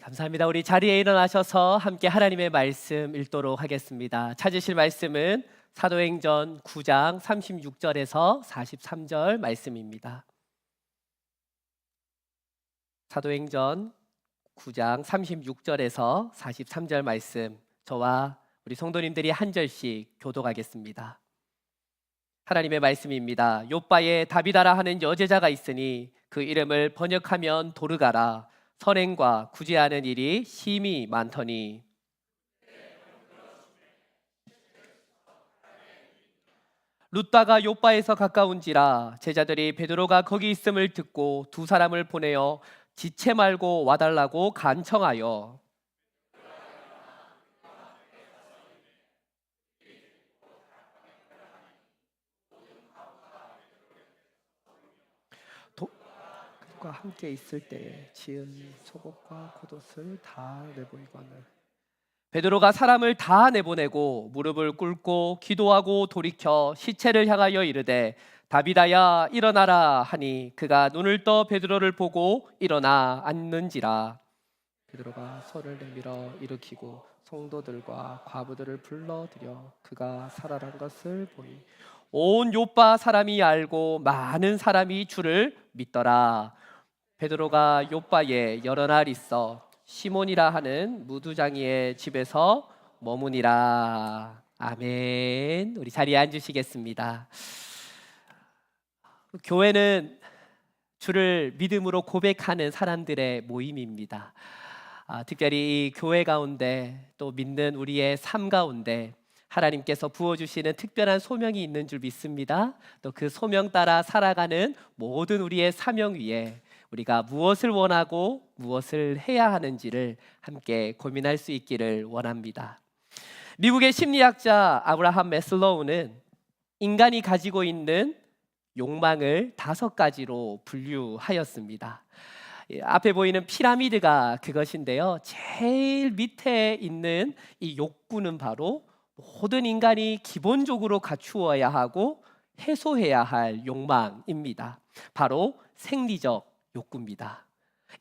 감사합니다. 우리 자리에 일어나셔서 함께 하나님의 말씀 읽도록 하겠습니다. 찾으실 말씀은 사도행전 9장 36절에서 43절 말씀입니다. 사도행전 9장 36절에서 43절 말씀, 저와 우리 성도님들이 한 절씩 교독하겠습니다. 하나님의 말씀입니다. 욥바에 다비다라 하는 여제자가 있으니 그 이름을 번역하면 도르가라. 선행과 구제하는 일이 심히 많더니 룻다가 욥바에서 가까운지라 제자들이 베드로가 거기 있음을 듣고 두 사람을 보내어 지체 말고 와달라고 간청하여 과 함께 있을 때 지은 속옷과 겉옷을 다 내보이거늘 베드로가 사람을 다 내보내고 무릎을 꿇고 기도하고 돌이켜 시체를 향하여 이르되 다비다야 일어나라 하니 그가 눈을 떠 베드로를 보고 일어나 앉는지라. 베드로가 손을 내밀어 일으키고 성도들과 과부들을 불러들여 그가 살아난 것을 보니 온 욥바 사람이 알고 많은 사람이 주를 믿더라. 베드로가 욥바에 여러 날 있어 시몬이라 하는 무두장이의 집에서 머무니라. 아멘. 우리 자리에 앉으시겠습니다. 교회는 주를 믿음으로 고백하는 사람들의 모임입니다. 특별히 이 교회 가운데 또 믿는 우리의 삶 가운데 하나님께서 부어주시는 특별한 소명이 있는 줄 믿습니다. 또 그 소명 따라 살아가는 모든 우리의 사명 위에 우리가 무엇을 원하고 무엇을 해야 하는지를 함께 고민할 수 있기를 원합니다. 미국의 심리학자 아브라함 매슬로우는 인간이 가지고 있는 욕망을 5가지로 분류하였습니다. 앞에 보이는 피라미드가 그것인데요, 제일 밑에 있는 이 욕구는 바로 모든 인간이 기본적으로 갖추어야 하고 해소해야 할 욕망입니다. 바로 생리적 욕구입니다.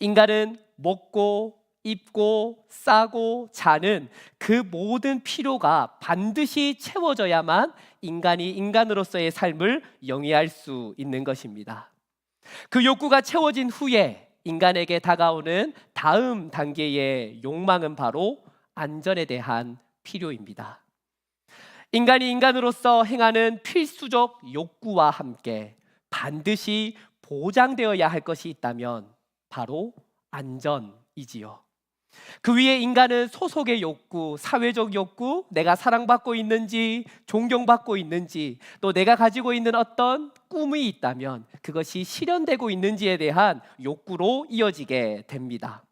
인간은 먹고 입고 싸고 자는 그 모든 필요가 반드시 채워져야만 인간이 인간으로서의 삶을 영위할 수 있는 것입니다. 그 욕구가 채워진 후에 인간에게 다가오는 다음 단계의 욕망은 바로 안전에 대한 필요입니다. 인간이 인간으로서 행하는 필수적 욕구와 함께 반드시 보장되어야 할 것이 있다면 바로 안전이지요. 그 위에 인간은 소속의 욕구, 사회적 욕구, 내가 사랑받고 있는지, 존경받고 있는지, 또 내가 가지고 있는 어떤 꿈이 있다면 그것이 실현되고 있는지에 대한 욕구로 이어지게 됩니다.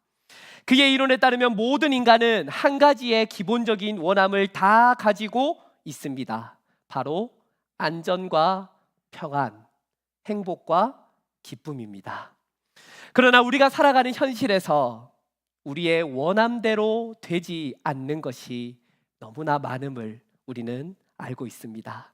그의 이론에 따르면 모든 인간은 한 가지의 기본적인 원함을 다 가지고 있습니다. 바로 안전과 평안, 행복과 기쁨입니다. 그러나 우리가 살아가는 현실에서 우리의 원함대로 되지 않는 것이 너무나 많음을 우리는 알고 있습니다.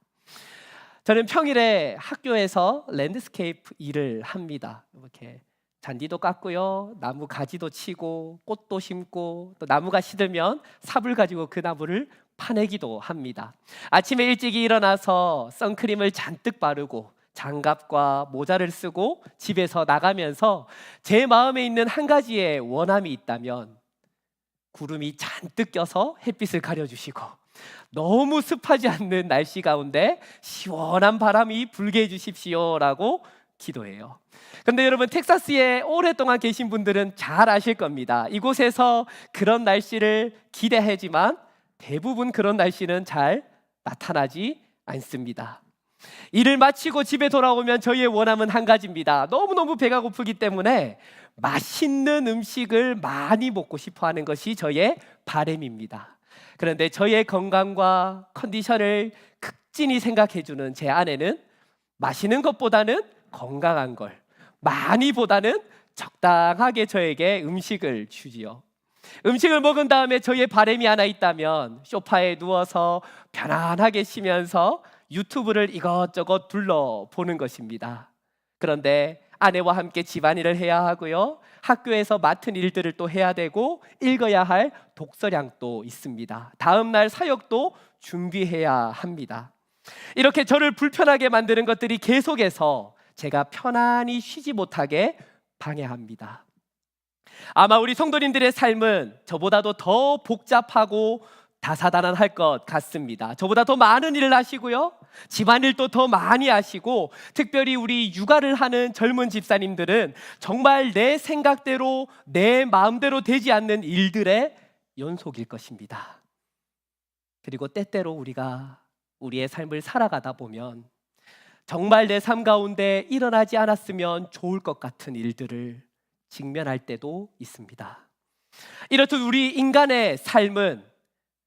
저는 평일에 학교에서 랜드스케이프 일을 합니다. 이렇게 잔디도 깎고요, 나무 가지도 치고 꽃도 심고 또 나무가 시들면 삽을 가지고 그 나무를 파내기도 합니다. 아침에 일찍 일어나서 선크림을 잔뜩 바르고 장갑과 모자를 쓰고 집에서 나가면서 제 마음에 있는 한 가지의 원함이 있다면 구름이 잔뜩 껴서 햇빛을 가려주시고 너무 습하지 않는 날씨 가운데 시원한 바람이 불게 해주십시오라고 기도해요. 근데 여러분, 텍사스에 오랫동안 계신 분들은 잘 아실 겁니다. 이곳에서 그런 날씨를 기대하지만 대부분 그런 날씨는 잘 나타나지 않습니다. 일을 마치고 집에 돌아오면 저희의 원함은 한 가지입니다. 너무너무 배가 고프기 때문에 맛있는 음식을 많이 먹고 싶어 하는 것이 저의 바람입니다. 그런데 저의 건강과 컨디션을 극진히 생각해주는 제 아내는 마시는 것보다는 건강한 걸, 많이보다는 적당하게 저에게 음식을 주지요. 음식을 먹은 다음에 저의 바람이 하나 있다면 소파에 누워서 편안하게 쉬면서 유튜브를 이것저것 둘러보는 것입니다. 그런데 아내와 함께 집안일을 해야 하고요. 학교에서 맡은 일들을 또 해야 되고 읽어야 할 독서량도 있습니다. 다음 날 사역도 준비해야 합니다. 이렇게 저를 불편하게 만드는 것들이 계속해서 제가 편안히 쉬지 못하게 방해합니다. 아마 우리 성도님들의 삶은 저보다도 더 복잡하고 다사다난할 것 같습니다. 저보다 더 많은 일을 하시고요, 집안일도 더 많이 하시고, 특별히 우리 육아를 하는 젊은 집사님들은 정말 내 생각대로 내 마음대로 되지 않는 일들의 연속일 것입니다. 그리고 때때로 우리가 우리의 삶을 살아가다 보면 정말 내 삶 가운데 일어나지 않았으면 좋을 것 같은 일들을 직면할 때도 있습니다. 이렇듯 우리 인간의 삶은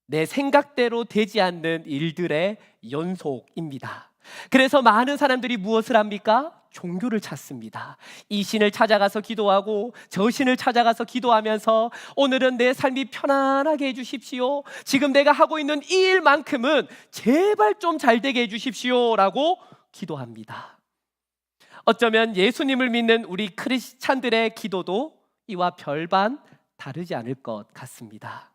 내 생각대로 되지 않는 일들의 연속입니다. 그래서 많은 사람들이 무엇을 합니까? 종교를 찾습니다. 이 신을 찾아가서 기도하고 저 신을 찾아가서 기도하면서 오늘은 내 삶이 편안하게 해주십시오, 지금 내가 하고 있는 이 일만큼은 제발 좀 잘 되게 해주십시오 라고 기도합니다. 어쩌면 예수님을 믿는 우리 크리스찬들의 기도도 이와 별반 다르지 않을 것 같습니다.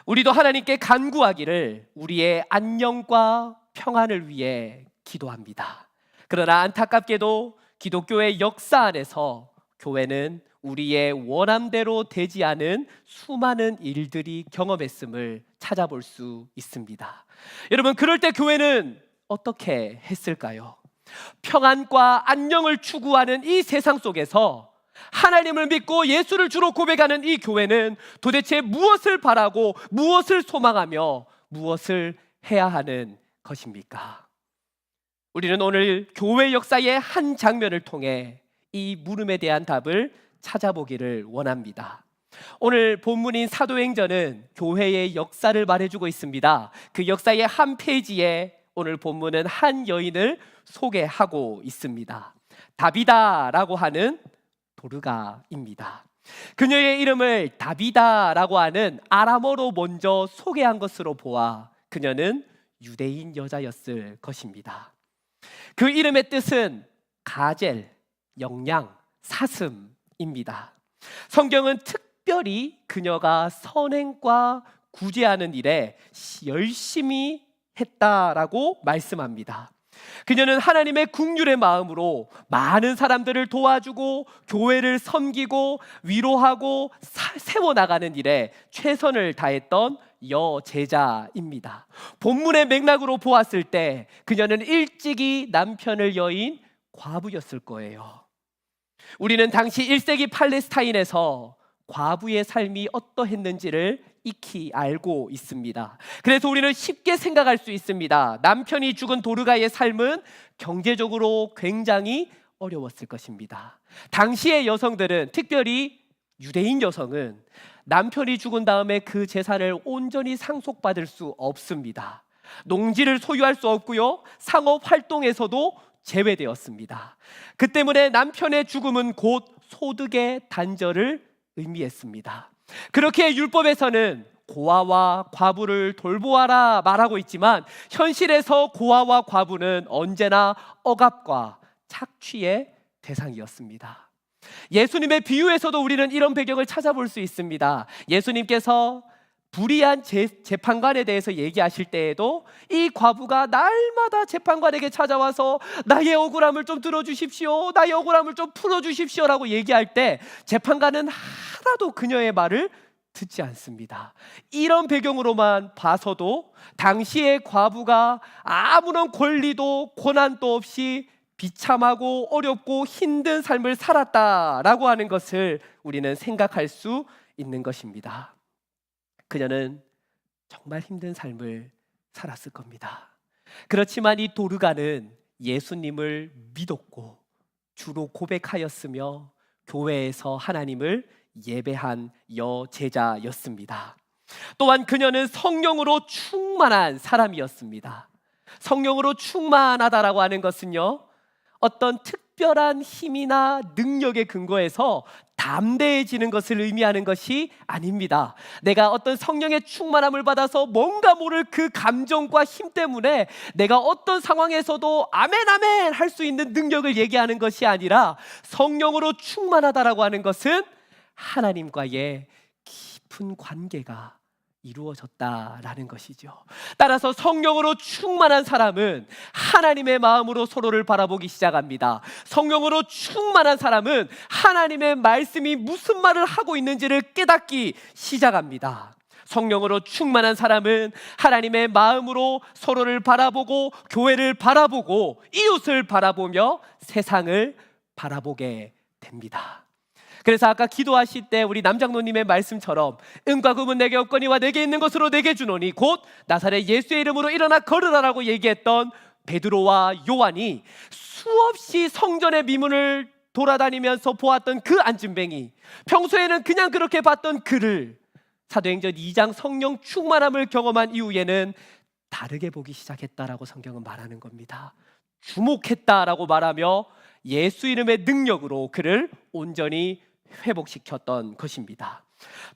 우리도 하나님께 간구하기를 우리의 안녕과 평안을 위해 기도합니다. 그러나 안타깝게도 기독교의 역사 안에서 교회는 우리의 원함대로 되지 않은 수많은 일들이 경험했음을 찾아볼 수 있습니다. 여러분, 그럴 때 교회는 어떻게 했을까요? 평안과 안녕을 추구하는 이 세상 속에서 하나님을 믿고 예수를 주로 고백하는 이 교회는 도대체 무엇을 바라고 무엇을 소망하며 무엇을 해야 하는 것입니까? 우리는 오늘 교회 역사의 한 장면을 통해 이 물음에 대한 답을 찾아보기를 원합니다. 오늘 본문인 사도행전은 교회의 역사를 말해주고 있습니다. 그 역사의 한 페이지에 오늘 본문은 한 여인을 소개하고 있습니다. 다비다라고 하는 도르가입니다. 그녀의 이름을 다비다라고 하는 아람어로 먼저 소개한 것으로 보아 그녀는 유대인 여자였을 것입니다. 그 이름의 뜻은 가젤, 영양, 사슴입니다. 성경은 특별히 그녀가 선행과 구제하는 일에 열심히 했다라고 말씀합니다. 그녀는 하나님의 긍휼의 마음으로 많은 사람들을 도와주고 교회를 섬기고 위로하고 세워나가는 일에 최선을 다했던 여제자입니다. 본문의 맥락으로 보았을 때 그녀는 일찍이 남편을 여인 과부였을 거예요. 우리는 당시 1세기 팔레스타인에서 과부의 삶이 어떠했는지를 익히 알고 있습니다. 그래서 우리는 쉽게 생각할 수 있습니다. 남편이 죽은 도르가의 삶은 경제적으로 굉장히 어려웠을 것입니다. 당시의 여성들은, 특별히 유대인 여성은 남편이 죽은 다음에 그 재산을 온전히 상속받을 수 없습니다. 농지를 소유할 수 없고요, 상업 활동에서도 제외되었습니다. 그 때문에 남편의 죽음은 곧 소득의 단절을 의미했습니다. 그렇게 율법에서는 고아와 과부를 돌보아라 말하고 있지만 현실에서 고아와 과부는 언제나 억압과 착취의 대상이었습니다. 예수님의 비유에서도 우리는 이런 배경을 찾아볼 수 있습니다. 예수님께서 불의한 재판관에 대해서 얘기하실 때에도 이 과부가 날마다 재판관에게 찾아와서 나의 억울함을 좀 들어주십시오, 나의 억울함을 좀 풀어주십시오 라고 얘기할 때 재판관은 하나도 그녀의 말을 듣지 않습니다. 이런 배경으로만 봐서도 당시의 과부가 아무런 권리도 고난도 없이 비참하고 어렵고 힘든 삶을 살았다라고 하는 것을 우리는 생각할 수 있는 것입니다. 그녀는 정말 힘든 삶을 살았을 겁니다. 그렇지만 이 도르가는 예수님을 믿었고 주로 고백하였으며 교회에서 하나님을 예배한 여제자였습니다. 또한 그녀는 성령으로 충만한 사람이었습니다. 성령으로 충만하다라고 하는 것은요, 어떤 특별한 힘이나 능력에 근거해서 담대해지는 것을 의미하는 것이 아닙니다. 내가 어떤 성령의 충만함을 받아서 뭔가 모를 그 감정과 힘 때문에 내가 어떤 상황에서도 아멘 아멘 할 수 있는 능력을 얘기하는 것이 아니라, 성령으로 충만하다라고 하는 것은 하나님과의 깊은 관계가 이루어졌다라는 것이죠. 따라서 성령으로 충만한 사람은 하나님의 마음으로 서로를 바라보기 시작합니다. 성령으로 충만한 사람은 하나님의 말씀이 무슨 말을 하고 있는지를 깨닫기 시작합니다. 성령으로 충만한 사람은 하나님의 마음으로 서로를 바라보고, 교회를 바라보고, 이웃을 바라보며 세상을 바라보게 됩니다. 그래서 아까 기도하실 때 우리 남장로님의 말씀처럼 은과 금은 내게 없거니와 내게 있는 것으로 내게 주노니 곧 나사렛 예수의 이름으로 일어나 걸으라라고 얘기했던 베드로와 요한이 수없이 성전의 미문을 돌아다니면서 보았던 그 안진뱅이, 평소에는 그냥 그렇게 봤던 그를 사도행전 2장 성령 충만함을 경험한 이후에는 다르게 보기 시작했다라고 성경은 말하는 겁니다. 주목했다라고 말하며 예수 이름의 능력으로 그를 온전히 회복시켰던 것입니다.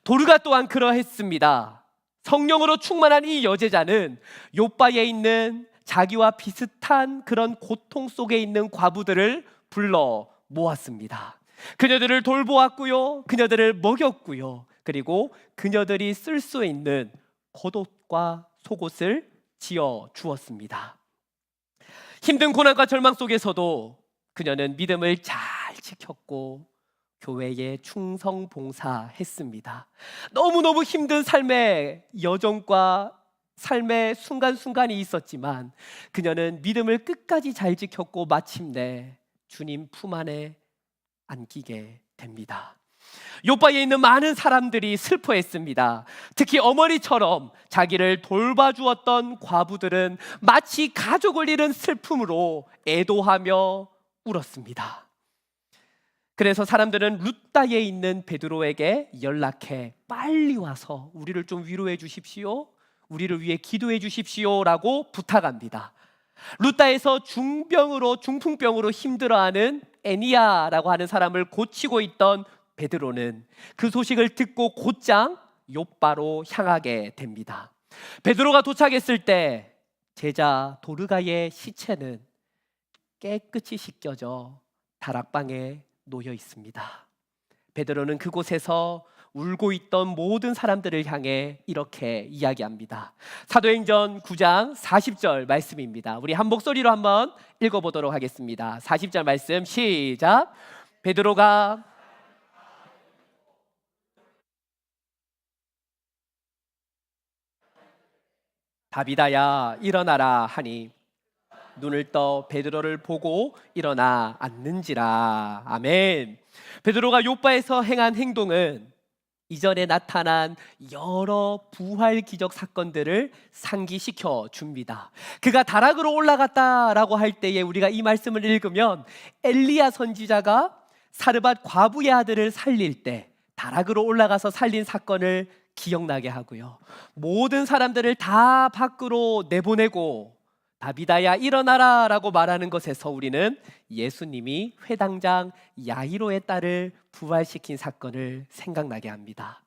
도르가 또한 그러했습니다. 성령으로 충만한 이 여제자는 욥바에 있는 자기와 비슷한 그런 고통 속에 있는 과부들을 불러 모았습니다. 그녀들을 돌보았고요, 그녀들을 먹였고요, 그리고 그녀들이 쓸 수 있는 겉옷과 속옷을 지어 주었습니다. 힘든 고난과 절망 속에서도 그녀는 믿음을 잘 지켰고 교회에 충성 봉사했습니다. 너무너무 힘든 삶의 여정과 삶의 순간순간이 있었지만 그녀는 믿음을 끝까지 잘 지켰고 마침내 주님 품 안에 안기게 됩니다. 욥바에 있는 많은 사람들이 슬퍼했습니다. 특히 어머니처럼 자기를 돌봐주었던 과부들은 마치 가족을 잃은 슬픔으로 애도하며 울었습니다. 그래서 사람들은 룻다에 있는 베드로에게 연락해 빨리 와서 우리를 좀 위로해 주십시오, 우리를 위해 기도해 주십시오 라고 부탁합니다. 룻다에서 중풍병으로 힘들어하는 애니야라고 하는 사람을 고치고 있던 베드로는 그 소식을 듣고 곧장 욥바로 향하게 됩니다. 베드로가 도착했을 때 제자 도르가의 시체는 깨끗이 씻겨져 다락방에 놓여 있습니다. 베드로는 그곳에서 울고 있던 모든 사람들을 향해 이렇게 이야기합니다. 사도행전 9장 40절 말씀입니다. 우리 한 목소리로 한번 읽어보도록 하겠습니다. 40절 말씀 시작. 베드로가 다비다야 일어나라 하니 눈을 떠 베드로를 보고 일어나 앉는지라. 아멘. 베드로가 욥바에서 행한 행동은 이전에 나타난 여러 부활 기적 사건들을 상기시켜 줍니다. 그가 다락으로 올라갔다라고 할 때에 우리가 이 말씀을 읽으면 엘리야 선지자가 사르밧 과부의 아들을 살릴 때 다락으로 올라가서 살린 사건을 기억나게 하고요, 모든 사람들을 다 밖으로 내보내고 다비다야 일어나라 라고 말하는 것에서 우리는 예수님이 회당장 야이로의 딸을 부활시킨 사건을 생각나게 합니다.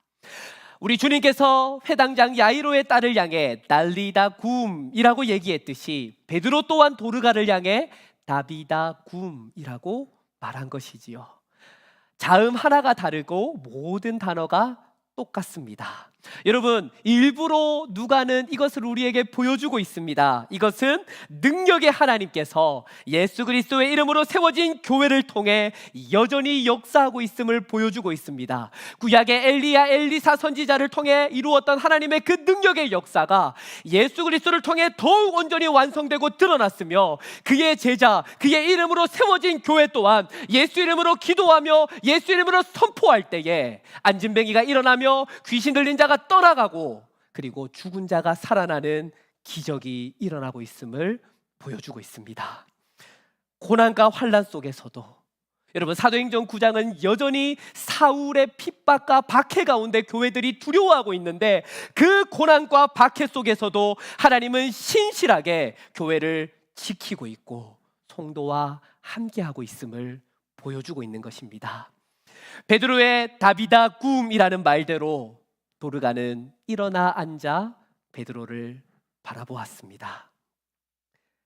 우리 주님께서 회당장 야이로의 딸을 향해 달리다 굼이라고 얘기했듯이 베드로 또한 도르가를 향해 다비다 굼이라고 말한 것이지요. 자음 하나가 다르고 모든 단어가 똑같습니다. 여러분, 일부러 누가는 이것을 우리에게 보여주고 있습니다. 이것은 능력의 하나님께서 예수 그리스도의 이름으로 세워진 교회를 통해 여전히 역사하고 있음을 보여주고 있습니다. 구약의 엘리야, 엘리사 선지자를 통해 이루었던 하나님의 그 능력의 역사가 예수 그리스도를 통해 더욱 온전히 완성되고 드러났으며, 그의 제자, 그의 이름으로 세워진 교회 또한 예수 이름으로 기도하며 예수 이름으로 선포할 때에 안진뱅이가 일어나며 귀신 들린 자가 떠나가고 그리고 죽은 자가 살아나는 기적이 일어나고 있음을 보여주고 있습니다. 고난과 환난 속에서도 여러분, 사도행전 9장은 여전히 사울의 핍박과 박해 가운데 교회들이 두려워하고 있는데 그 고난과 박해 속에서도 하나님은 신실하게 교회를 지키고 있고 성도와 함께하고 있음을 보여주고 있는 것입니다. 베드로의 다비다 굼이라는 말대로 도르가는 일어나 앉아 베드로를 바라보았습니다.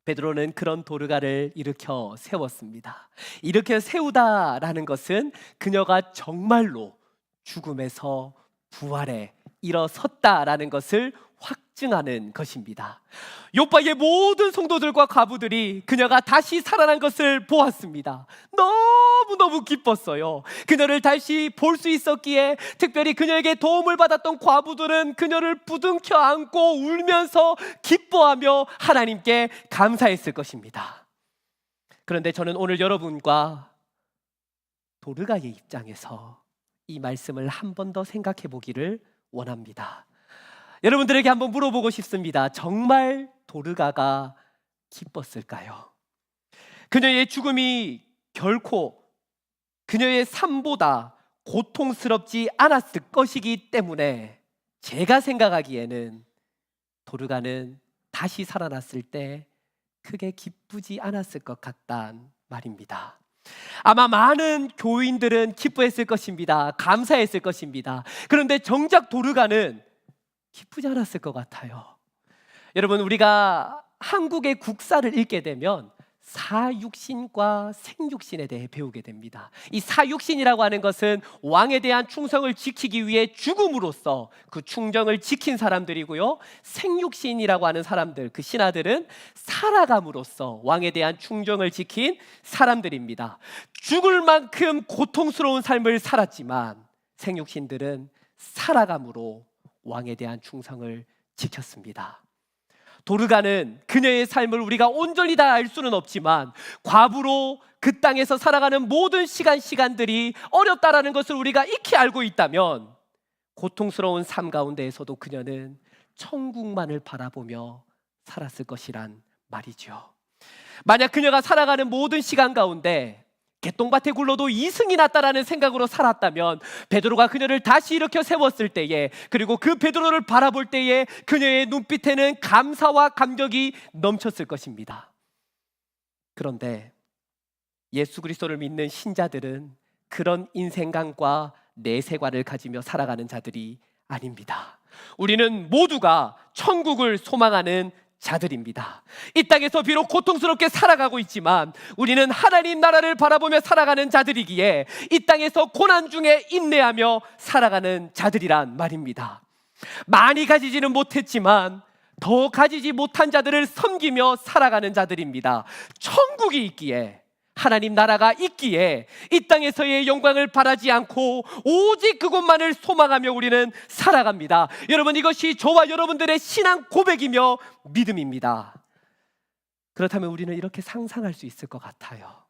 베드로는 그런 도르가를 일으켜 세웠습니다. 일으켜 세우다라는 것은 그녀가 정말로 죽음에서 부활에 일어섰다라는 것을 확증하는 것입니다. 요바의 모든 성도들과 과부들이 그녀가 다시 살아난 것을 보았습니다. 너무너무 기뻤어요. 그녀를 다시 볼 수 있었기에 특별히 그녀에게 도움을 받았던 과부들은 그녀를 부둥켜 안고 울면서 기뻐하며 하나님께 감사했을 것입니다. 그런데 저는 오늘 여러분과 도르가의 입장에서 이 말씀을 한 번 더 생각해 보기를 원합니다. 여러분들에게 한번 물어보고 싶습니다. 정말 도르가가 기뻤을까요? 그녀의 죽음이 결코 그녀의 삶보다 고통스럽지 않았을 것이기 때문에 제가 생각하기에는 도르가는 다시 살아났을 때 크게 기쁘지 않았을 것 같단 말입니다. 아마 많은 교인들은 기뻐했을 것입니다. 감사했을 것입니다. 그런데 정작 도르가는 기쁘지 않았을 것 같아요. 여러분, 우리가 한국의 국사를 읽게 되면 사육신과 생육신에 대해 배우게 됩니다. 이 사육신이라고 하는 것은 왕에 대한 충성을 지키기 위해 죽음으로써 그 충정을 지킨 사람들이고요, 생육신이라고 하는 사람들, 그 신하들은 살아감으로써 왕에 대한 충정을 지킨 사람들입니다. 죽을 만큼 고통스러운 삶을 살았지만 생육신들은 살아감으로 왕에 대한 충성을 지켰습니다. 도르가는 그녀의 삶을 우리가 온전히 다 알 수는 없지만 과부로 그 땅에서 살아가는 모든 시간들이 어렵다라는 것을 우리가 익히 알고 있다면 고통스러운 삶 가운데에서도 그녀는 천국만을 바라보며 살았을 것이란 말이죠. 만약 그녀가 살아가는 모든 시간 가운데 개똥밭에 굴러도 이승이 났다라는 생각으로 살았다면 베드로가 그녀를 다시 일으켜 세웠을 때에, 그리고 그 베드로를 바라볼 때에 그녀의 눈빛에는 감사와 감격이 넘쳤을 것입니다. 그런데 예수 그리스도를 믿는 신자들은 그런 인생관과 내세관을 가지며 살아가는 자들이 아닙니다. 우리는 모두가 천국을 소망하는 자들입니다. 이 땅에서 비록 고통스럽게 살아가고 있지만 우리는 하나님 나라를 바라보며 살아가는 자들이기에 이 땅에서 고난 중에 인내하며 살아가는 자들이란 말입니다. 많이 가지지는 못했지만 더 가지지 못한 자들을 섬기며 살아가는 자들입니다. 천국이 있기에, 하나님 나라가 있기에 이 땅에서의 영광을 바라지 않고 오직 그곳만을 소망하며 우리는 살아갑니다. 여러분, 이것이 저와 여러분들의 신앙 고백이며 믿음입니다. 그렇다면 우리는 이렇게 상상할 수 있을 것 같아요.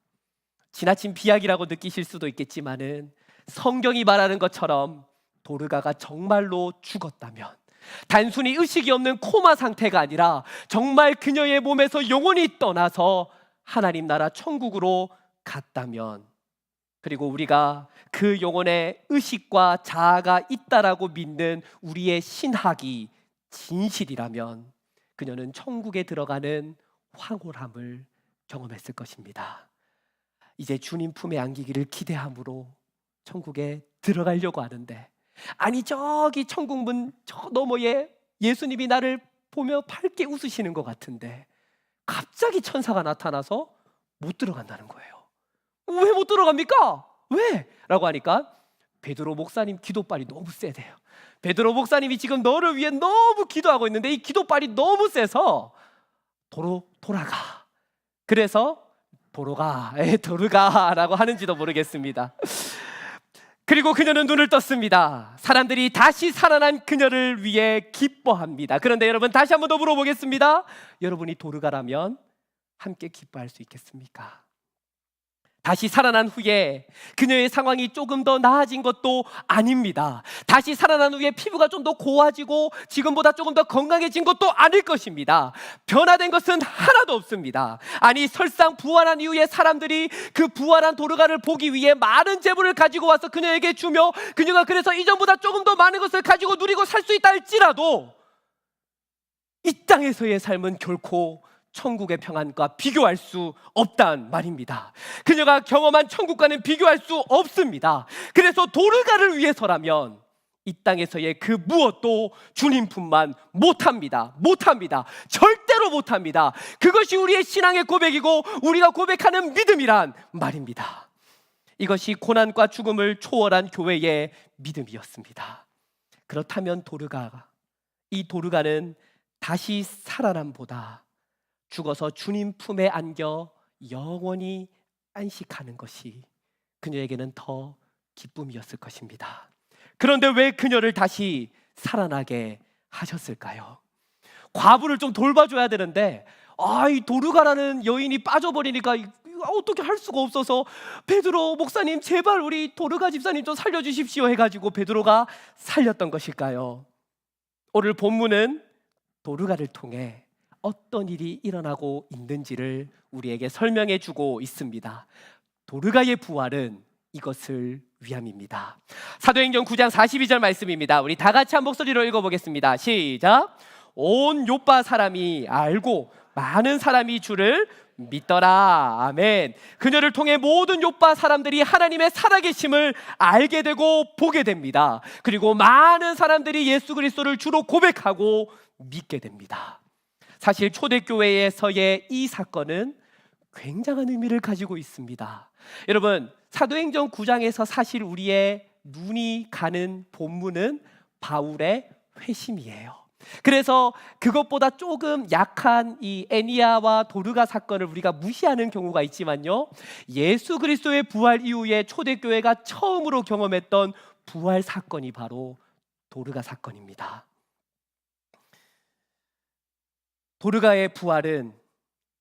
지나친 비약이라고 느끼실 수도 있겠지만은 성경이 말하는 것처럼 도르가가 정말로 죽었다면, 단순히 의식이 없는 코마 상태가 아니라 정말 그녀의 몸에서 영혼이 떠나서 하나님 나라 천국으로 갔다면, 그리고 우리가 그 영혼에 의식과 자아가 있다라고 믿는 우리의 신학이 진실이라면 그녀는 천국에 들어가는 황홀함을 경험했을 것입니다. 이제 주님 품에 안기기를 기대함으로 천국에 들어가려고 하는데, 아니 저기 천국문 저 너머에 예수님이 나를 보며 밝게 웃으시는 것 같은데 갑자기 천사가 나타나서 못 들어간다는 거예요. 왜 못 들어갑니까? 왜? 라고 하니까 베드로 목사님 기도빨이 너무 세대요. 베드로 목사님이 지금 너를 위해 너무 기도하고 있는데 이 기도빨이 너무 세서 돌아가. 그래서 도르가라고 하는지도 모르겠습니다. 그리고 그녀는 눈을 떴습니다. 사람들이 다시 살아난 그녀를 위해 기뻐합니다. 그런데 여러분, 다시 한번 더 물어보겠습니다. 여러분이 도르가라면 함께 기뻐할 수 있겠습니까? 다시 살아난 후에 그녀의 상황이 조금 더 나아진 것도 아닙니다. 다시 살아난 후에 피부가 좀 더 고와지고 지금보다 조금 더 건강해진 것도 아닐 것입니다. 변화된 것은 하나도 없습니다. 아니, 설상 부활한 이후에 사람들이 그 부활한 도르가를 보기 위해 많은 재물을 가지고 와서 그녀에게 주며 그녀가 그래서 이전보다 조금 더 많은 것을 가지고 누리고 살 수 있다 할지라도 이 땅에서의 삶은 결코 천국의 평안과 비교할 수 없단 말입니다. 그녀가 경험한 천국과는 비교할 수 없습니다. 그래서 도르가를 위해서라면 이 땅에서의 그 무엇도 주님 품만 못합니다. 절대로 못합니다. 그것이 우리의 신앙의 고백이고 우리가 고백하는 믿음이란 말입니다. 이것이 고난과 죽음을 초월한 교회의 믿음이었습니다. 그렇다면 이 도르가는 다시 살아남보다 죽어서 주님 품에 안겨 영원히 안식하는 것이 그녀에게는 더 기쁨이었을 것입니다. 그런데 왜 그녀를 다시 살아나게 하셨을까요? 과부를 좀 돌봐줘야 되는데 이 도르가라는 여인이 빠져버리니까 어떻게 할 수가 없어서 베드로 목사님 제발 우리 도르가 집사님 좀 살려주십시오 해가지고 베드로가 살렸던 것일까요? 오늘 본문은 도르가를 통해 어떤 일이 일어나고 있는지를 우리에게 설명해 주고 있습니다. 도르가의 부활은 이것을 위함입니다. 사도행전 9장 42절 말씀입니다. 우리 다 같이 한 목소리로 읽어보겠습니다. 시작. 온 요빠 사람이 알고 많은 사람이 주를 믿더라. 아멘. 그녀를 통해 모든 요빠 사람들이 하나님의 살아계심을 알게 되고 보게 됩니다. 그리고 많은 사람들이 예수 그리스도를 주로 고백하고 믿게 됩니다. 사실 초대교회에서의 이 사건은 굉장한 의미를 가지고 있습니다. 여러분, 사도행전 9장에서 사실 우리의 눈이 가는 본문은 바울의 회심이에요. 그래서 그것보다 조금 약한 이 애니아와 도르가 사건을 우리가 무시하는 경우가 있지만요, 예수 그리스도의 부활 이후에 초대교회가 처음으로 경험했던 부활 사건이 바로 도르가 사건입니다. 도르가의 부활은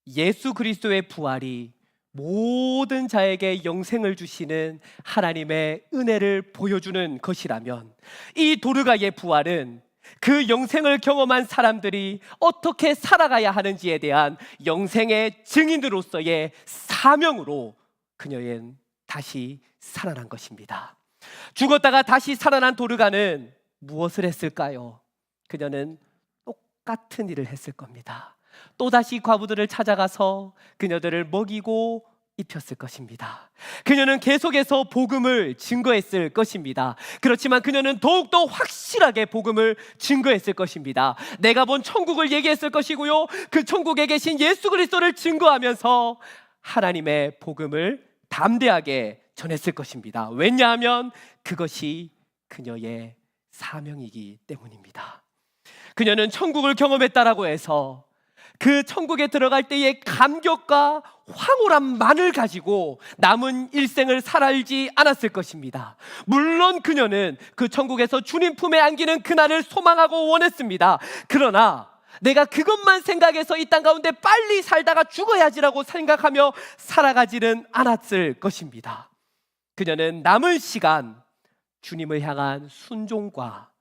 예수 그리스도의 부활이 모든 자에게 영생을 주시는 하나님의 은혜를 보여주는 것이라면, 이 도르가의 부활은 그 영생을 경험한 사람들이 어떻게 살아가야 하는지에 대한 영생의 증인으로서의 사명으로 그녀는 다시 살아난 것입니다. 죽었다가 다시 살아난 도르가는 무엇을 했을까요? 그녀는 똑같은 일을 했을 겁니다. 또다시 과부들을 찾아가서 그녀들을 먹이고 입혔을 것입니다. 그녀는 계속해서 복음을 증거했을 것입니다. 그렇지만 그녀는 더욱더 확실하게 복음을 증거했을 것입니다. 내가 본 천국을 얘기했을 것이고요, 그 천국에 계신 예수 그리스도를 증거하면서 하나님의 복음을 담대하게 전했을 것입니다. 왜냐하면 그것이 그녀의 사명이기 때문입니다. 그녀는 천국을 경험했다라고 해서 그 천국에 들어갈 때의 감격과 황홀함만을 가지고 남은 일생을 살아지 않았을 것입니다. 물론 그녀는 그 천국에서 주님 품에 안기는 그날을 소망하고 원했습니다. 그러나 내가 그것만 생각해서 이 땅 가운데 빨리 살다가 죽어야지라고 생각하며 살아가지는 않았을 것입니다. 그녀는 남은 시간 주님을 향한 순종과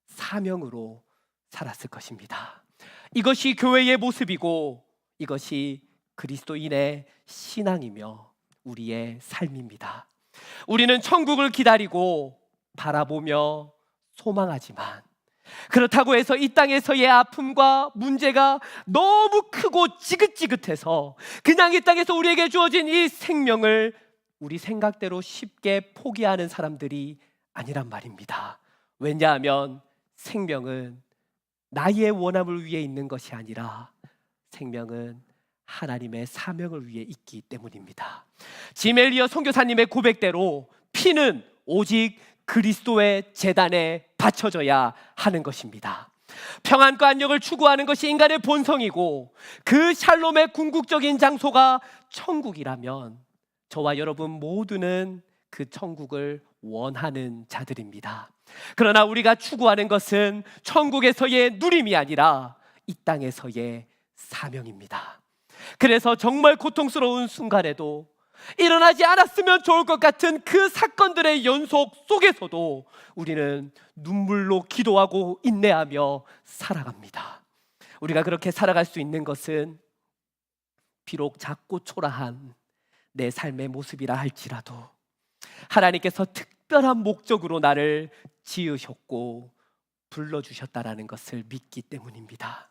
사명으로 살았을 것입니다. 이것이 교회의 모습이고 이것이 그리스도인의 신앙이며 우리의 삶입니다. 우리는 천국을 기다리고 바라보며 소망하지만, 그렇다고 해서 이 땅에서의 아픔과 문제가 너무 크고 지긋지긋해서 그냥 이 땅에서 우리에게 주어진 이 생명을 우리 생각대로 쉽게 포기하는 사람들이 아니란 말입니다. 왜냐하면 생명은 나의 원함을 위해 있는 것이 아니라 생명은 하나님의 사명을 위해 있기 때문입니다. 짐 엘리어 선교사님의 고백대로 피는 오직 그리스도의 제단에 바쳐져야 하는 것입니다. 평안과 안녕을 추구하는 것이 인간의 본성이고 그 샬롬의 궁극적인 장소가 천국이라면 저와 여러분 모두는 그 천국을 원하는 자들입니다. 그러나 우리가 추구하는 것은 천국에서의 누림이 아니라 이 땅에서의 사명입니다. 그래서 정말 고통스러운 순간에도 일어나지 않았으면 좋을 것 같은 그 사건들의 연속 속에서도 우리는 눈물로 기도하고 인내하며 살아갑니다. 우리가 그렇게 살아갈 수 있는 것은 비록 작고 초라한 내 삶의 모습이라 할지라도 하나님께서 특별한 목적으로 나를 지으셨고 불러주셨다라는 것을 믿기 때문입니다.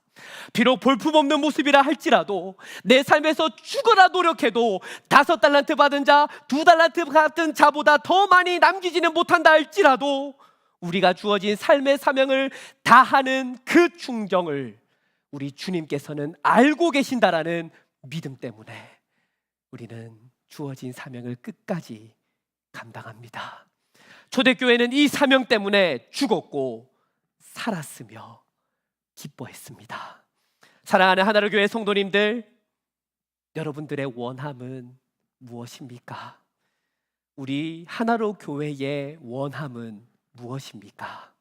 비록 볼품없는 모습이라 할지라도 내 삶에서 죽어라 노력해도 5달란트 받은 자, 2달란트 받은 자보다 더 많이 남기지는 못한다 할지라도 우리가 주어진 삶의 사명을 다하는 그 충정을 우리 주님께서는 알고 계신다라는 믿음 때문에 우리는 주어진 사명을 끝까지 감당합니다. 초대교회는 이 사명 때문에 죽었고 살았으며 기뻐했습니다. 사랑하는 하나로 교회 성도님들, 여러분들의 원함은 무엇입니까? 우리 하나로 교회의 원함은 무엇입니까?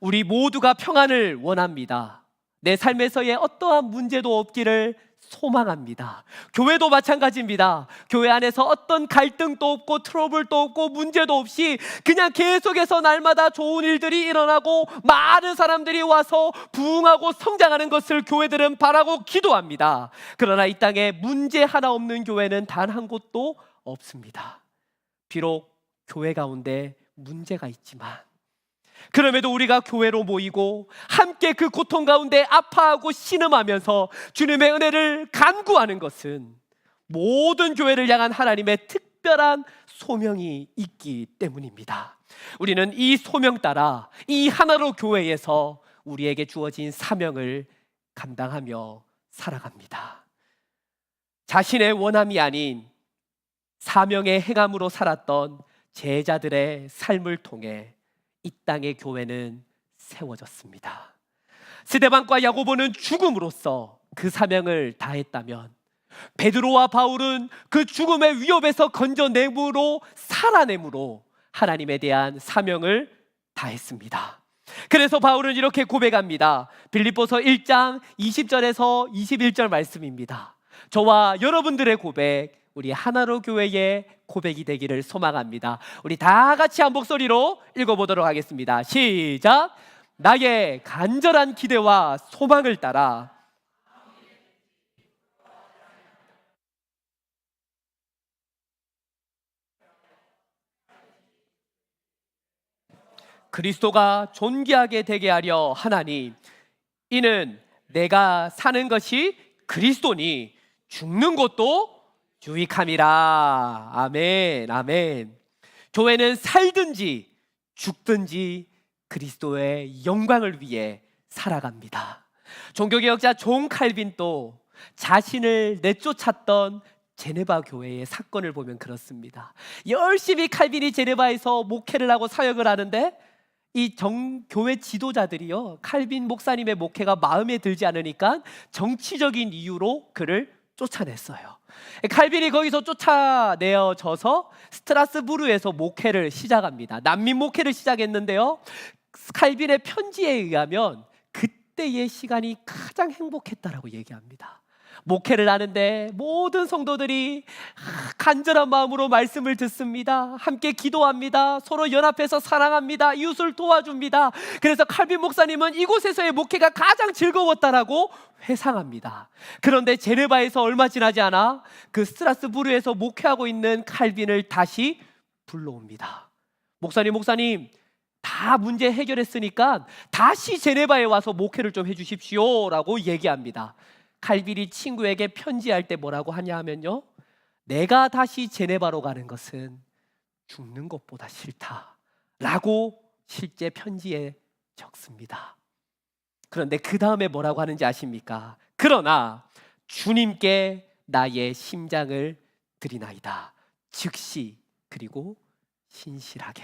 우리 모두가 평안을 원합니다. 내 삶에서의 어떠한 문제도 없기를 소망합니다. 교회도 마찬가지입니다. 교회 안에서 어떤 갈등도 없고 트러블도 없고 문제도 없이 그냥 계속해서 날마다 좋은 일들이 일어나고 많은 사람들이 와서 부흥하고 성장하는 것을 교회들은 바라고 기도합니다. 그러나 이 땅에 문제 하나 없는 교회는 단 한 곳도 없습니다. 비록 교회 가운데 문제가 있지만 그럼에도 우리가 교회로 모이고 함께 그 고통 가운데 아파하고 신음하면서 주님의 은혜를 간구하는 것은 모든 교회를 향한 하나님의 특별한 소명이 있기 때문입니다. 우리는 이 소명 따라 이 하나로 교회에서 우리에게 주어진 사명을 감당하며 살아갑니다. 자신의 원함이 아닌 사명의 행함으로 살았던 제자들의 삶을 통해 이 땅의 교회는 세워졌습니다. 스데반과 야고보는 죽음으로써 그 사명을 다했다면 베드로와 바울은 그 죽음의 위협에서 건져내므로 살아내므로 하나님에 대한 사명을 다했습니다. 그래서 바울은 이렇게 고백합니다. 빌립보서 1장 20절에서 21절 말씀입니다. 저와 여러분들의 고백, 우리 하나로 교회의 고백이 되기를 소망합니다. 우리 다 같이 한 목소리로 읽어보도록 하겠습니다. 시작! 나의 간절한 기대와 소망을 따라 그리스도가 존귀하게 되게 하려 하나니 이는 내가 사는 것이 그리스도니 죽는 것도 유익함이라. 아멘, 아멘. 교회는 살든지 죽든지 그리스도의 영광을 위해 살아갑니다. 종교개혁자 존 칼빈도 자신을 내쫓았던 제네바 교회의 사건을 보면 그렇습니다. 열심히 칼빈이 제네바에서 목회를 하고 사역을 하는데 이 교회 지도자들이요, 칼빈 목사님의 목회가 마음에 들지 않으니까 정치적인 이유로 그를 쫓아냈어요. 칼빈이 거기서 쫓아내어져서 스트라스부르에서 목회를 시작합니다. 난민 목회를 시작했는데요, 칼빈의 편지에 의하면 그때의 시간이 가장 행복했다라고 얘기합니다. 목회를 하는데 모든 성도들이 간절한 마음으로 말씀을 듣습니다. 함께 기도합니다. 서로 연합해서 사랑합니다. 이웃을 도와줍니다. 그래서 칼빈 목사님은 이곳에서의 목회가 가장 즐거웠다라고 회상합니다. 그런데 제네바에서 얼마 지나지 않아 그 스트라스부르에서 목회하고 있는 칼빈을 다시 불러옵니다. 목사님 다 문제 해결했으니까 다시 제네바에 와서 목회를 좀 해주십시오 라고 얘기합니다. 칼빈이 친구에게 편지할 때 뭐라고 하냐 하면요, 내가 다시 제네바로 가는 것은 죽는 것보다 싫다 라고 실제 편지에 적습니다. 그런데 그 다음에 뭐라고 하는지 아십니까? 그러나 주님께 나의 심장을 드리나이다. 즉시 그리고 신실하게.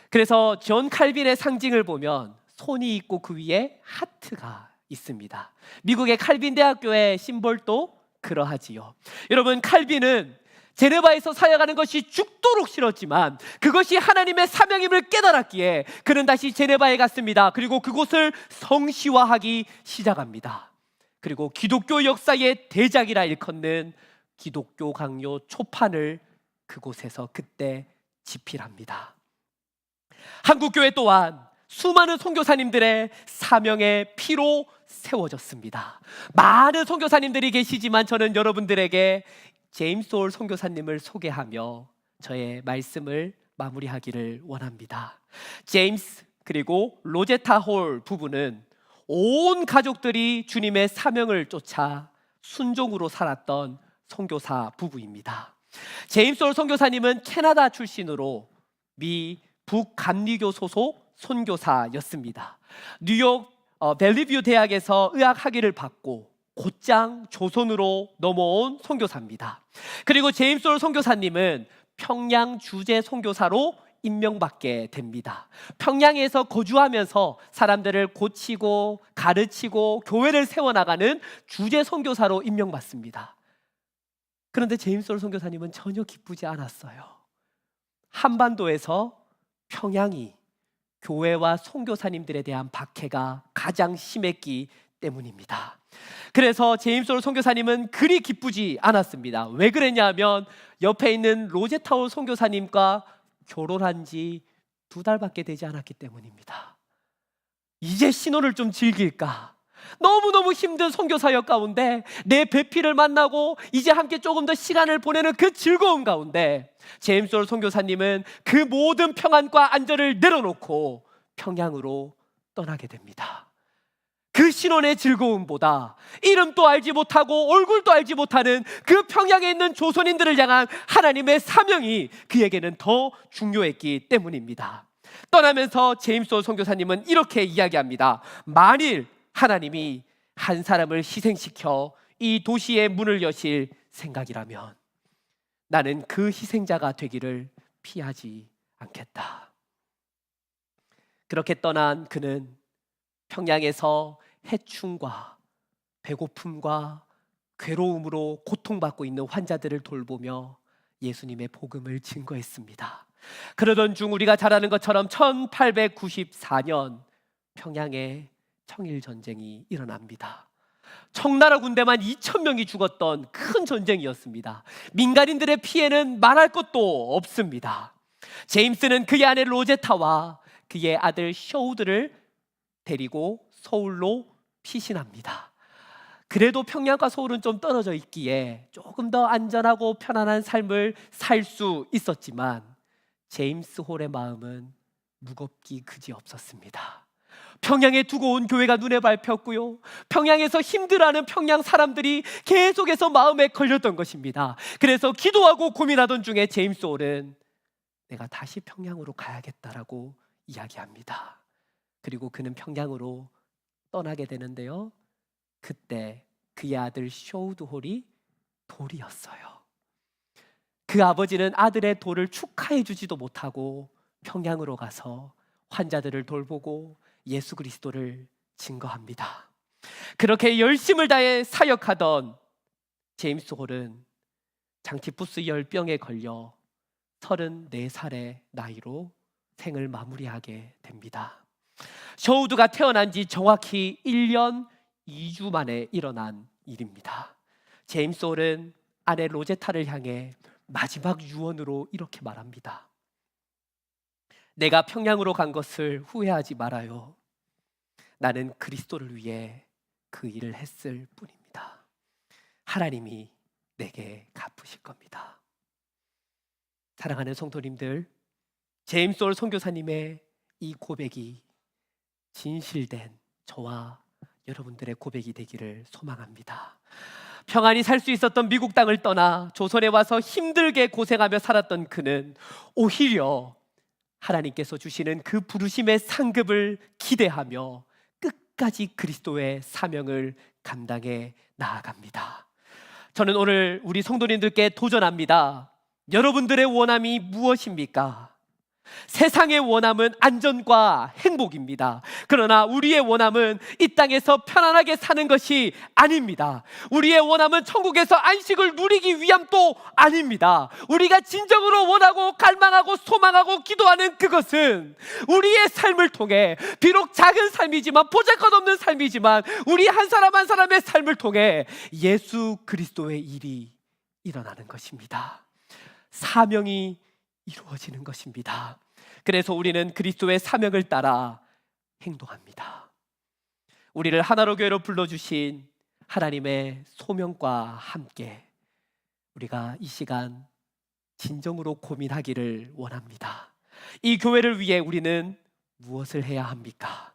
그래서 존 칼빈의 상징을 보면 손이 있고 그 위에 하트가 있습니다. 미국의 칼빈 대학교의 심볼도 그러하지요. 여러분, 칼빈은 제네바에서 사역하는 것이 죽도록 싫었지만 그것이 하나님의 사명임을 깨달았기에 그는 다시 제네바에 갔습니다. 그리고 그곳을 성시화하기 시작합니다. 그리고 기독교 역사의 대작이라 일컫는 기독교 강요 초판을 그곳에서 그때 집필합니다. 한국교회 또한 수많은 선교사님들의 사명의 피로 세워졌습니다. 많은 선교사님들이 계시지만 저는 여러분들에게 제임스 홀 선교사님을 소개하며 저의 말씀을 마무리하기를 원합니다. 제임스 그리고 로제타 홀 부부는 온 가족들이 주님의 사명을 쫓아 순종으로 살았던 선교사 부부입니다. 제임스 홀 선교사님은 캐나다 출신으로 미 북감리교 소속 선교사였습니다. 뉴욕 벨리뷰 대학에서 의학 학위를 받고 곧장 조선으로 넘어온 선교사입니다. 그리고 제임스 홀 선교사님은 평양 주재 선교사로 임명받게 됩니다. 평양에서 거주하면서 사람들을 고치고 가르치고 교회를 세워나가는 주재 선교사로 임명받습니다. 그런데 제임스 홀 선교사님은 전혀 기쁘지 않았어요. 한반도에서 평양이 교회와 선교사님들에 대한 박해가 가장 심했기 때문입니다. 그래서 제임스 홀 선교사님은 그리 기쁘지 않았습니다. 왜 그랬냐면 옆에 있는 로제타 홀 선교사님과 결혼한 지 2달밖에 되지 않았기 때문입니다. 이제 신혼을 좀 즐길까? 너무너무 힘든 선교사역 가운데 내 배필을 만나고 이제 함께 조금 더 시간을 보내는 그 즐거움 가운데 제임스 홀 선교사님은 그 모든 평안과 안전을 내려놓고 평양으로 떠나게 됩니다. 그 신혼의 즐거움보다 이름도 알지 못하고 얼굴도 알지 못하는 그 평양에 있는 조선인들을 향한 하나님의 사명이 그에게는 더 중요했기 때문입니다. 떠나면서 제임스 홀 선교사님은 이렇게 이야기합니다. 만일 하나님이 한 사람을 희생시켜 이 도시의 문을 여실 생각이라면 나는 그 희생자가 되기를 피하지 않겠다. 그렇게 떠난 그는 평양에서 해충과 배고픔과 괴로움으로 고통받고 있는 환자들을 돌보며 예수님의 복음을 증거했습니다. 그러던 중 우리가 잘 아는 것처럼 1894년 평양에 청일전쟁이 일어납니다. 청나라 군대만 2,000명이 죽었던 큰 전쟁이었습니다. 민간인들의 피해는 말할 것도 없습니다. 제임스는 그의 아내 로제타와 그의 아들 셔우드를 데리고 서울로 피신합니다. 그래도 평양과 서울은 좀 떨어져 있기에 조금 더 안전하고 편안한 삶을 살 수 있었지만 제임스 홀의 마음은 무겁기 그지없었습니다. 평양에 두고 온 교회가 눈에 밟혔고요, 평양에서 힘들어하는 평양 사람들이 계속해서 마음에 걸렸던 것입니다. 그래서 기도하고 고민하던 중에 제임스 홀은 내가 다시 평양으로 가야겠다라고 이야기합니다. 그리고 그는 평양으로 떠나게 되는데요, 그때 그의 아들 셔우드 홀이 돌이었어요. 그 아버지는 아들의 돌을 축하해 주지도 못하고 평양으로 가서 환자들을 돌보고 예수 그리스도를 증거합니다. 그렇게 열심을 다해 사역하던 제임스 홀은 장티푸스 열병에 걸려 34살의 나이로 생을 마무리하게 됩니다. 셔우드가 태어난 지 정확히 1년 2주 만에 일어난 일입니다. 제임스 홀은 아내 로제타를 향해 마지막 유언으로 이렇게 말합니다. 내가 평양으로 간 것을 후회하지 말아요. 나는 그리스도를 위해 그 일을 했을 뿐입니다. 하나님이 내게 갚으실 겁니다. 사랑하는 성도님들, 제임스 홀 선교사님의 이 고백이 진실된 저와 여러분들의 고백이 되기를 소망합니다. 평안히 살 수 있었던 미국 땅을 떠나 조선에 와서 힘들게 고생하며 살았던 그는 오히려 하나님께서 주시는 그 부르심의 상급을 기대하며 끝까지 그리스도의 사명을 감당해 나아갑니다. 저는 오늘 우리 성도님들께 도전합니다. 여러분들의 원함이 무엇입니까? 세상의 원함은 안전과 행복입니다. 그러나 우리의 원함은 이 땅에서 편안하게 사는 것이 아닙니다. 우리의 원함은 천국에서 안식을 누리기 위함도 아닙니다. 우리가 진정으로 원하고 갈망하고 소망하고 기도하는 그것은 우리의 삶을 통해, 비록 작은 삶이지만, 보잘것없는 삶이지만, 우리 한 사람 한 사람의 삶을 통해 예수 그리스도의 일이 일어나는 것입니다. 사명이 이루어지는 것입니다. 그래서 우리는 그리스도의 사명을 따라 행동합니다. 우리를 하나로 교회로 불러주신 하나님의 소명과 함께 우리가 이 시간 진정으로 고민하기를 원합니다. 이 교회를 위해 우리는 무엇을 해야 합니까?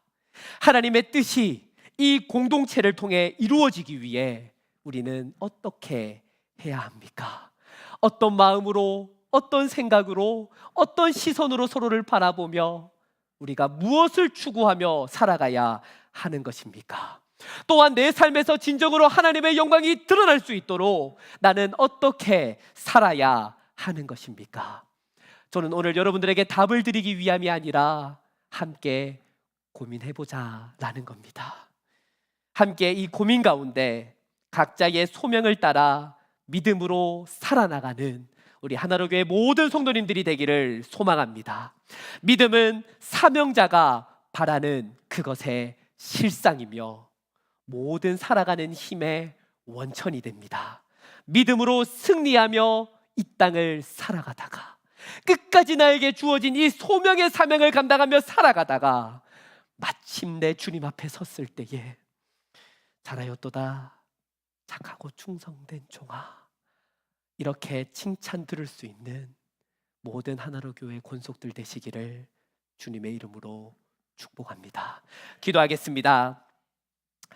하나님의 뜻이 이 공동체를 통해 이루어지기 위해 우리는 어떻게 해야 합니까? 어떤 마음으로, 어떤 생각으로, 어떤 시선으로 서로를 바라보며 우리가 무엇을 추구하며 살아가야 하는 것입니까? 또한 내 삶에서 진정으로 하나님의 영광이 드러날 수 있도록 나는 어떻게 살아야 하는 것입니까? 저는 오늘 여러분들에게 답을 드리기 위함이 아니라 함께 고민해보자라는 겁니다. 함께 이 고민 가운데 각자의 소명을 따라 믿음으로 살아나가는 우리 하나로 교회 모든 성도님들이 되기를 소망합니다. 믿음은 사명자가 바라는 그것의 실상이며 모든 살아가는 힘의 원천이 됩니다. 믿음으로 승리하며 이 땅을 살아가다가 끝까지 나에게 주어진 이 소명의 사명을 감당하며 살아가다가 마침내 주님 앞에 섰을 때에 잘하였도다 착하고 충성된 종아, 이렇게 칭찬 들을 수 있는 모든 하나로 교회 권속들 되시기를 주님의 이름으로 축복합니다. 기도하겠습니다.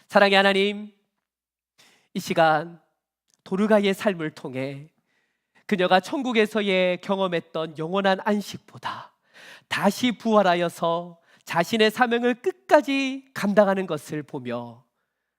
사랑의 하나님, 이 시간 도르가의 삶을 통해 그녀가 천국에서의 경험했던 영원한 안식보다 다시 부활하여서 자신의 사명을 끝까지 감당하는 것을 보며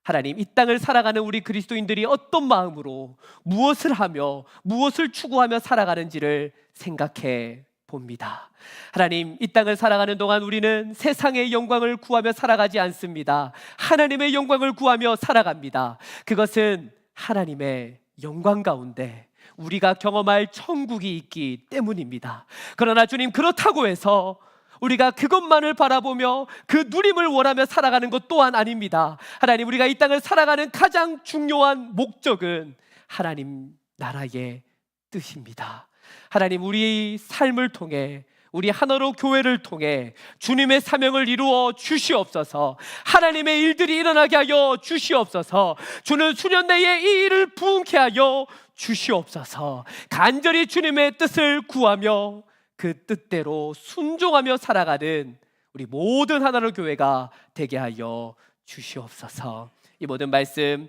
하나님, 이 땅을 살아가는 우리 그리스도인들이 어떤 마음으로 무엇을 하며 무엇을 추구하며 살아가는지를 생각해 봅니다. 하나님, 이 땅을 살아가는 동안 우리는 세상의 영광을 구하며 살아가지 않습니다. 하나님의 영광을 구하며 살아갑니다. 그것은 하나님의 영광 가운데 우리가 경험할 천국이 있기 때문입니다. 그러나 주님, 그렇다고 해서 우리가 그것만을 바라보며 그 누림을 원하며 살아가는 것 또한 아닙니다. 하나님, 우리가 이 땅을 살아가는 가장 중요한 목적은 하나님 나라의 뜻입니다. 하나님, 우리 삶을 통해 우리 하나로 교회를 통해 주님의 사명을 이루어 주시옵소서. 하나님의 일들이 일어나게 하여 주시옵소서. 주는 수년 내에 이 일을 부응케 하여 주시옵소서. 간절히 주님의 뜻을 구하며 그 뜻대로 순종하며 살아가는 우리 모든 하나로 교회가 되게 하여 주시옵소서. 이 모든 말씀